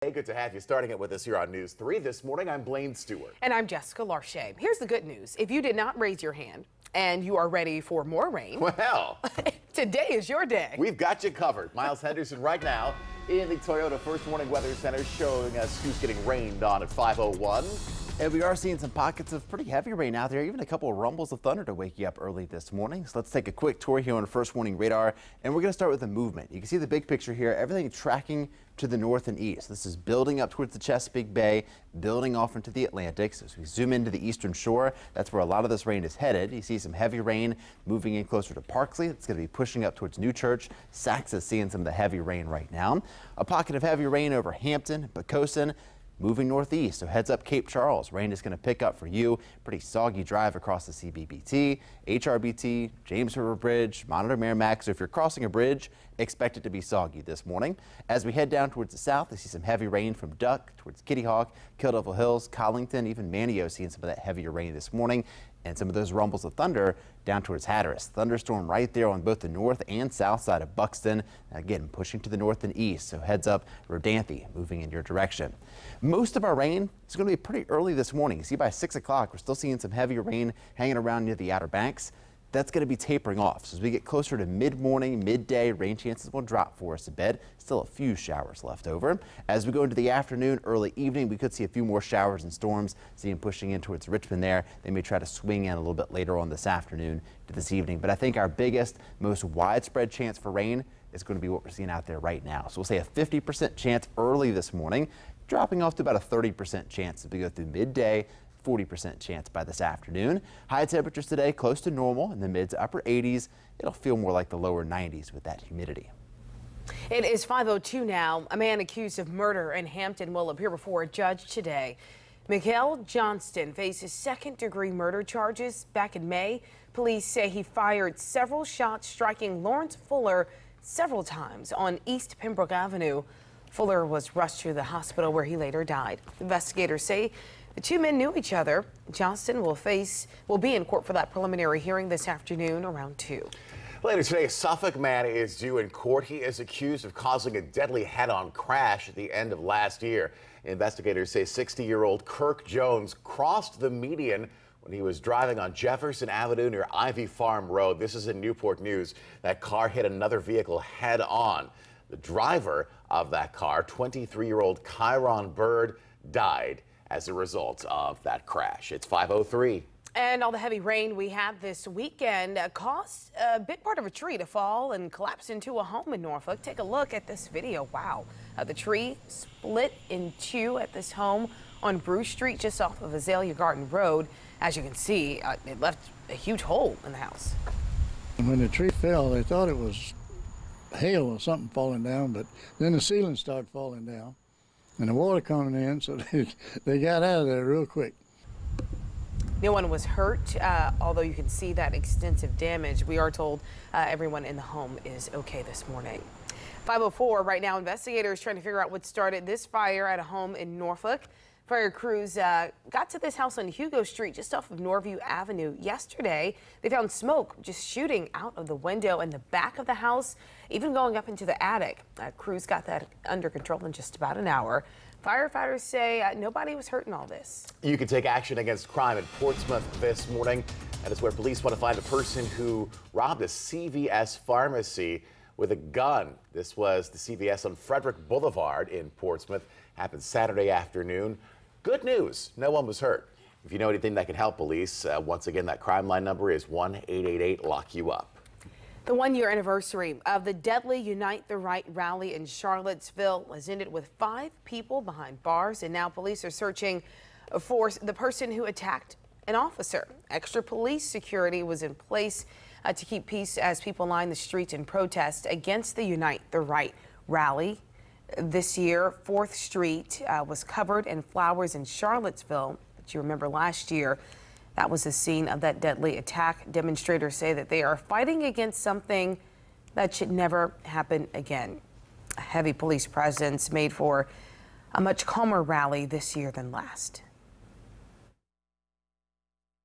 Hey, good to have you starting it with us here on News 3 this morning. I'm Blaine Stewart. And I'm Jessica Larche. Here's the good news. If you did not raise your hand and you are ready for more rain, well, today is your day. We've got you covered. Miles Henderson right now in the Toyota First Warning Weather Center showing us who's getting rained on at 5:01. And we are seeing some pockets of pretty heavy rain out there, even a couple of rumbles of thunder to wake you up early this morning. So let's take a quick tour here on the First Warning radar, and we're going to start with the movement. You can see the big picture here, everything tracking to the north and east. This is building up towards the Chesapeake Bay, building off into the Atlantic. So as we zoom into the eastern shore, that's where a lot of this rain is headed. You see some heavy rain moving in closer to Parksley. It's going to be pushing up towards New Church. Sachs is seeing some of the heavy rain right now. A pocket of heavy rain over Hampton, Poquoson, moving northeast, so heads up Cape Charles. Rain is going to pick up for you. Pretty soggy drive across the CBBT, HRBT, James River Bridge, Monitor Merrimack. So if you're crossing a bridge, expect it to be soggy this morning. As we head down towards the south, we see some heavy rain from Duck towards Kitty Hawk, Kill Devil Hills, Collington, even Manio seeing some of that heavier rain this morning. And some of those rumbles of thunder down towards Hatteras. Thunderstorm right there on both the north and south side of Buxton. Again, pushing to the north and east, so heads up Rodanthe moving in your direction. Most of our rain is going to be pretty early this morning. You see by 6 o'clock, we're still seeing some heavy rain hanging around near the Outer Banks. That's going to be tapering off. So as we get closer to mid-morning, midday, rain chances will drop for us a bit. Still a few showers left over. As we go into the afternoon, early evening, we could see a few more showers and storms. See them pushing in towards Richmond there. They may try to swing in a little bit later on this afternoon to this evening. But I think our biggest, most widespread chance for rain is going to be what we're seeing out there right now. So we'll say a 50% chance early this morning, dropping off to about a 30% chance as we go through midday. 40% chance by this afternoon. High temperatures today close to normal in the mid to upper 80s. It'll feel more like the lower 90s with that humidity. It is 5:02 now. A man accused of murder in Hampton will appear before a judge today. Mikael Johnston faces second-degree murder charges. Back in May, police say he fired several shots, striking Lawrence Fuller several times on East Pembroke Avenue. Fuller was rushed to the hospital where he later died. Investigators say the two men knew each other. Johnston will be in court for that preliminary hearing this afternoon around 2. Later today, a Suffolk man is due in court. He is accused of causing a deadly head-on crash at the end of last year. Investigators say 60-year-old Kirk Jones crossed the median when he was driving on Jefferson Avenue near Ivy Farm Road. This is in Newport News. That car hit another vehicle head-on. The driver of that car, 23-year-old Kyron Bird, died as a result of that crash. It's 5:03. And all the heavy rain we had this weekend caused a big part of a tree to fall and collapse into a home in Norfolk. Take a look at this video. Wow. The tree split in two at this home on Bruce Street just off of Azalea Garden Road. As you can see, it left a huge hole in the house. When the tree fell, they thought it was hail or something falling down, but then the ceiling started falling down and the water coming in, so they got out of there real quick. No one was hurt, although you can see that extensive damage. We are told everyone in the home is okay this morning. 5:04 right now, investigators trying to figure out what started this fire at a home in Norfolk. Fire crews got to this house on Hugo Street just off of Norview Avenue yesterday. They found smoke just shooting out of the window in the back of the house, even going up into the attic. Crews got that under control in just about an hour. Firefighters say nobody was hurt in all this. You can take action against crime in Portsmouth this morning. That is where police want to find a person who robbed a CVS pharmacy with a gun. This was the CVS on Frederick Boulevard in Portsmouth. Happened Saturday afternoon. Good news, no one was hurt. If you know anything that can help police, once again, that crime line number is 1-888-LOCK-YOU-UP. The one-year anniversary of the deadly Unite the Right rally in Charlottesville has ended with 5 people behind bars, and now police are searching for the person who attacked an officer. Extra police security was in place to keep peace as people lined the streets in protest against the Unite the Right rally. This year, 4th Street was covered in flowers in Charlottesville. But you remember last year, that was the scene of that deadly attack. Demonstrators say that they are fighting against something that should never happen again. A heavy police presence made for a much calmer rally this year than last.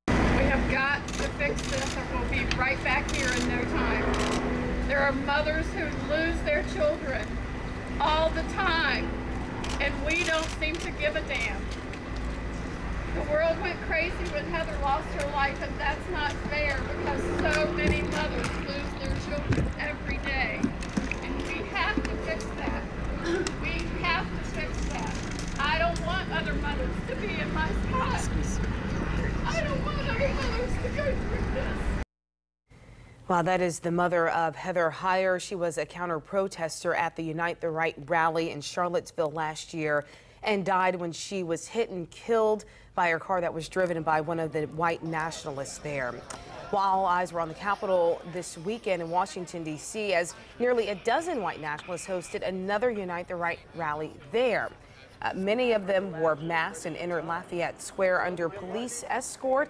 We have got to fix this or we'll be right back here in no time. There are mothers who lose their children all the time. and we don't seem to give a damn. The world went crazy when Heather lost her life, and that's not fair because so many mothers lose their children every day. And we have to fix that. We have to fix that. I don't want other mothers to be in my spot. I don't want other mothers to go through this. Well, that is the mother of Heather Heyer. She was a counter-protester at the Unite the Right rally in Charlottesville last year and died when she was hit and killed by her car that was driven by one of the white nationalists there. While all eyes were on the Capitol this weekend in Washington, D.C., as nearly a dozen white nationalists hosted another Unite the Right rally there. Many of them wore masks and entered Lafayette Square under police escort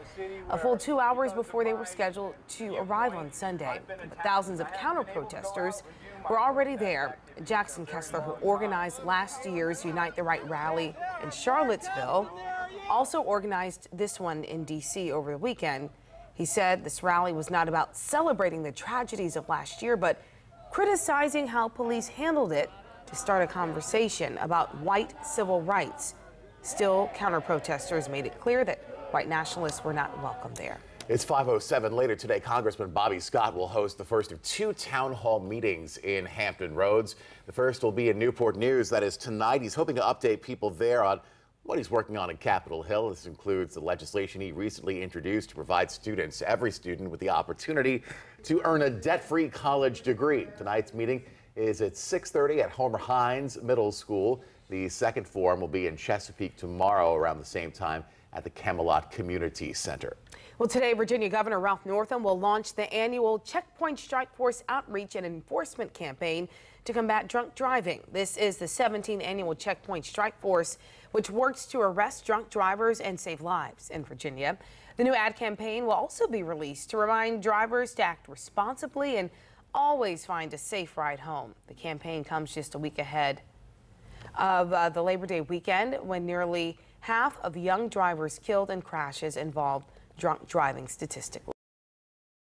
a full 2 hours before they were scheduled to arrive on Sunday. But thousands of counter-protesters were already there. Jackson Kessler, who organized last year's Unite the Right rally in Charlottesville, also organized this one in D.C. over the weekend. He said this rally was not about celebrating the tragedies of last year, but criticizing how police handled it to start a conversation about white civil rights. Still, counter-protesters made it clear that white nationalists were not welcome there. It's 5:07. Later today, Congressman Bobby Scott will host the first of 2 town hall meetings in Hampton Roads. The first will be in Newport News. That is tonight. He's hoping to update people there on what he's working on in Capitol Hill. This includes the legislation he recently introduced to provide students, every student, with the opportunity to earn a debt-free college degree. Tonight's meeting is at 6:30 at Homer Hines Middle School. The second forum will be in Chesapeake tomorrow around the same time at the Camelot Community Center. Well, today, Virginia Governor Ralph Northam will launch the annual Checkpoint Strike Force outreach and enforcement campaign to combat drunk driving. This is the 17th annual Checkpoint Strike Force, which works to arrest drunk drivers and save lives in Virginia. The new ad campaign will also be released to remind drivers to act responsibly and always find a safe ride home. The campaign comes just a week ahead of the Labor Day weekend, when nearly half of young drivers killed in crashes involved drunk driving statistically.